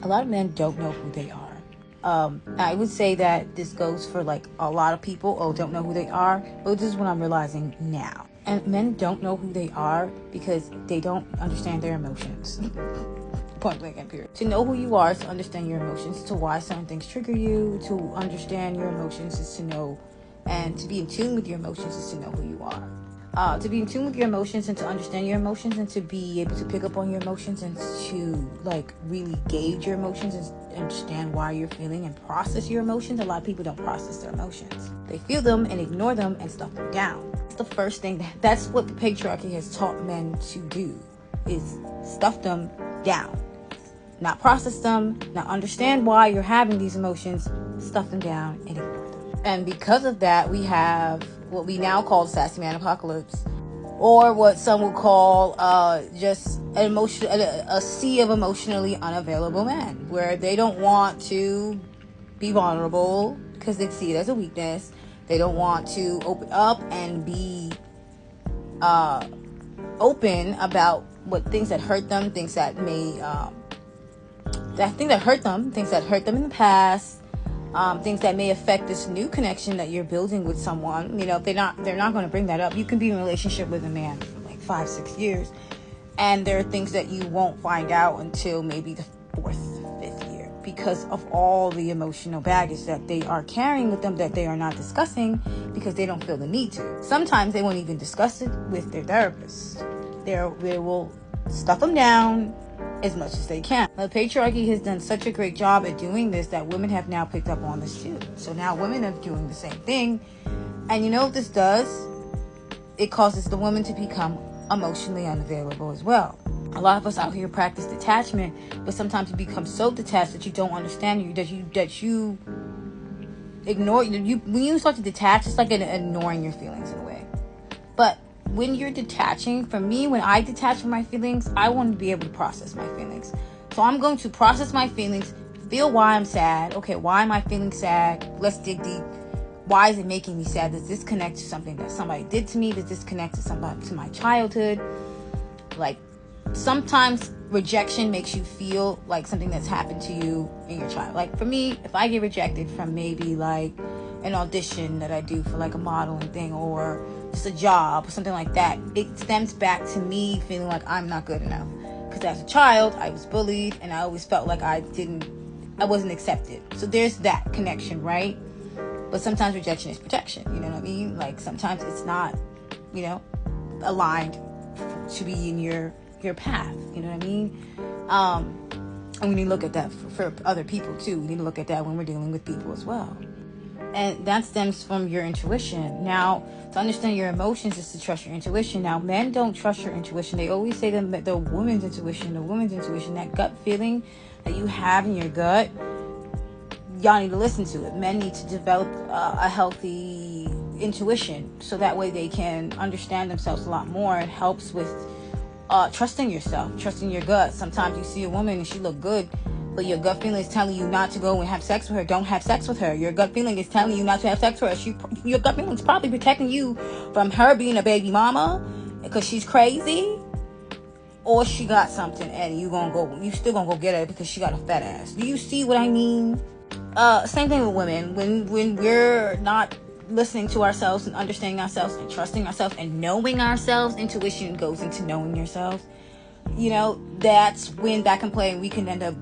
A lot of men don't know who they are. I would say that this goes for like a lot of people. Don't know who they are. But this is what I'm realizing now. And men don't know who they are because they don't understand their emotions. Point blank and period. To know who you are is to understand your emotions, to why certain things trigger you, to understand your emotions is to know, and to be in tune with your emotions is to know who you are. To be in tune with your emotions and to understand your emotions and to be able to pick up on your emotions and to like really gauge your emotions and understand why you're feeling and process your emotions. A lot of people don't process their emotions. They feel them and ignore them and stuff them down. It's the first thing that's what the patriarchy has taught men to do, is stuff them down. Not process them, not understand why you're having these emotions, stuff them down and ignore them. And because of that, we have what we now call the sassy man apocalypse, or what some would call just a sea of emotionally unavailable men, where they don't want to be vulnerable because they see it as a weakness. They don't want to open up and be open about what things that hurt them, things that may things that hurt them in the past. Things that may affect this new connection that you're building with someone. You know, they're not going to bring that up. You can be in a relationship with a man for like 5-6 years, and there are things that you won't find out until maybe the 4th, 5th year, because of all the emotional baggage that they are carrying with them that they are not discussing because they don't feel the need to. Sometimes they won't even discuss it with their therapist. They will stuff them down as much as they can. The patriarchy has done such a great job at doing this that women have now picked up on this too. So now women are doing the same thing. And you know what this does? It causes the woman to become emotionally unavailable as well. A lot of us out here practice detachment, but sometimes you become so detached that you don't understand that you ignore when you start to detach, it's like ignoring your feelings in a way. But when you're detaching, for me, when I detach from my feelings, I want to be able to process my feelings. So I'm going to process my feelings, feel why I'm sad. Okay, why am I feeling sad? Let's dig deep. Why is it making me sad? Does this connect to something that somebody did to me? Does this connect to my childhood? Like, sometimes rejection makes you feel like something that's happened to you in your child. Like for me, if I get rejected from maybe like an audition that I do for like a modeling thing or just a job or something like that, it stems back to me feeling like I'm not good enough. Because as a child, I was bullied and I always felt like I wasn't accepted. So there's that connection, right? But sometimes rejection is protection, you know what I mean? Like sometimes it's not, aligned to be in your path, you know what I mean? And we need to look at that for other people too. We need to look at that when we're dealing with people as well. And that stems from your intuition. Now, to understand your emotions is to trust your intuition. Now, men don't trust your intuition. They always say that the woman's intuition, that gut feeling that you have in your gut, y'all need to listen to it. Men need to develop a healthy intuition so that way they can understand themselves a lot more. It helps with trusting yourself, trusting your gut. Sometimes you see a woman and she look good, but your gut feeling is telling you not to go and have sex with her. Don't have sex with her. Your gut feeling is telling you not to have sex with her. Your gut feeling is probably protecting you from her being a baby mama because she's crazy, or she got something and you still gonna go get her because she got a fat ass. Do you see what I mean? Same thing with women. When we're not listening to ourselves and understanding ourselves and trusting ourselves and knowing ourselves, intuition goes into knowing yourself. That's when that can play, and we can end up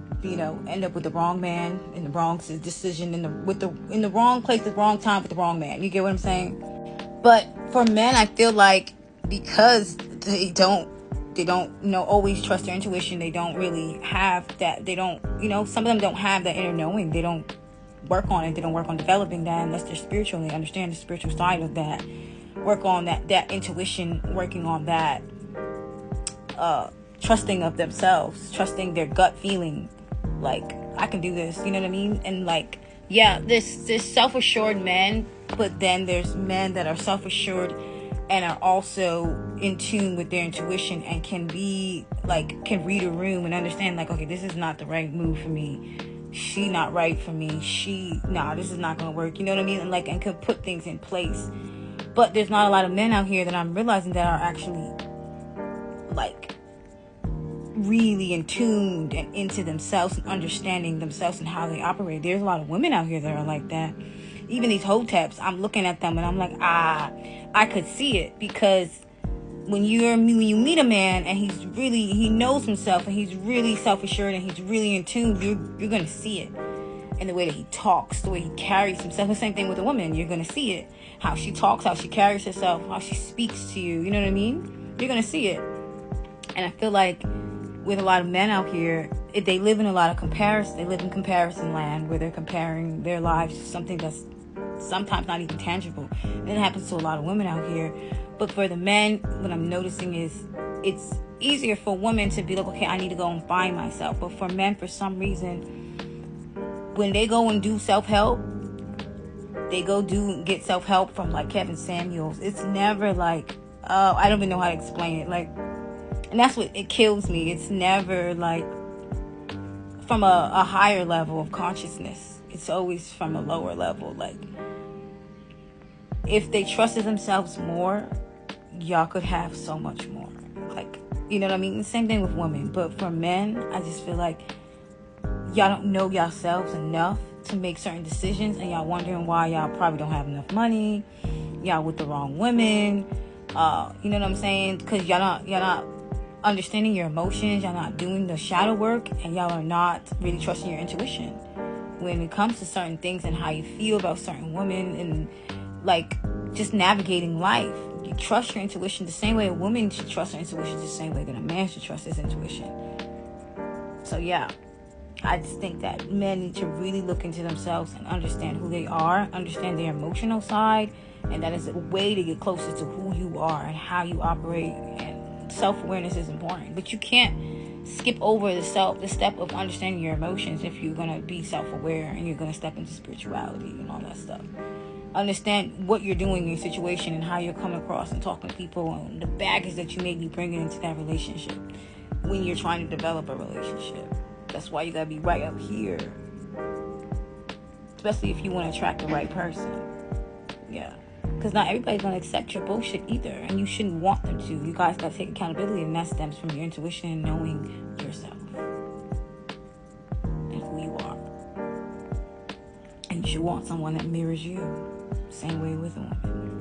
with the wrong man in the wrong decision in the wrong place, the wrong time with the wrong man. You get what I'm saying? But for men, I feel like because they don't always trust their intuition, they don't really have that. They don't, some of them don't have that inner knowing. They don't work on it. They don't work on developing that unless they're spiritual and they understand the spiritual side of that. Work on that intuition, working on that trusting of themselves, trusting their gut feeling. Like, I can do this, you know what I mean? And like, yeah, there's self-assured men, but then there's men that are self-assured and are also in tune with their intuition and can read a room and understand, like, okay, this is not the right move for me. She not right for me. This is not gonna work. You know what I mean? And can put things in place. But there's not a lot of men out here that I'm realizing that are actually really in tuned and into themselves and understanding themselves and how they operate. There's a lot of women out here that are like that. Even these hoteps, I'm looking at them and I'm like, I could see it, because when you meet a man and he knows himself and he's really self-assured and he's really in tune, you're gonna see it in the way that he talks, the way he carries himself. The same thing with a woman. You're gonna see it, how she talks, how she carries herself, how she speaks to you. You know what I mean? You're gonna see it. And I feel like with a lot of men out here, they live in a lot of comparison. They live in comparison land, where they're comparing their lives to something that's sometimes not even tangible. And it happens to a lot of women out here. But for the men, what I'm noticing is it's easier for women to be like, okay, I need to go and find myself. But for men, for some reason, when they go and do self-help, they go get self-help from like Kevin Samuels. It's never like, oh, I don't even know how to explain it. Like, and that's what it kills me. It's never like from a higher level of consciousness. It's always from a lower level. Like, if they trusted themselves more, y'all could have so much more. Like, you know what I mean? The same thing with women. But for men, I just feel like y'all don't know yourselves enough to make certain decisions, and y'all wondering why y'all probably don't have enough money. Y'all with the wrong women. You know what I'm saying? Because y'all not understanding your emotions. Y'all not doing the shadow work, and y'all are not really trusting your intuition when it comes to certain things and how you feel about certain women and like just navigating life. You trust your intuition the same way a woman should trust her intuition, the same way that a man should trust his intuition. So yeah, I just think that men need to really look into themselves and understand who they are, understand their emotional side, and that is a way to get closer to who you are and how you operate. And self-awareness is important, but you can't skip over the step of understanding your emotions if you're going to be self-aware and you're going to step into spirituality and all that stuff. Understand what you're doing in your situation and how you're coming across and talking to people, and the baggage that you may be bringing into that relationship when you're trying to develop a relationship. That's why you gotta be right up here, especially if you want to attract the right person. Yeah, because not everybody's gonna accept your bullshit either, and you shouldn't want them to. You guys gotta take accountability, and that stems from your intuition and knowing yourself and who you are. And you should want someone that mirrors you. Same way with a woman.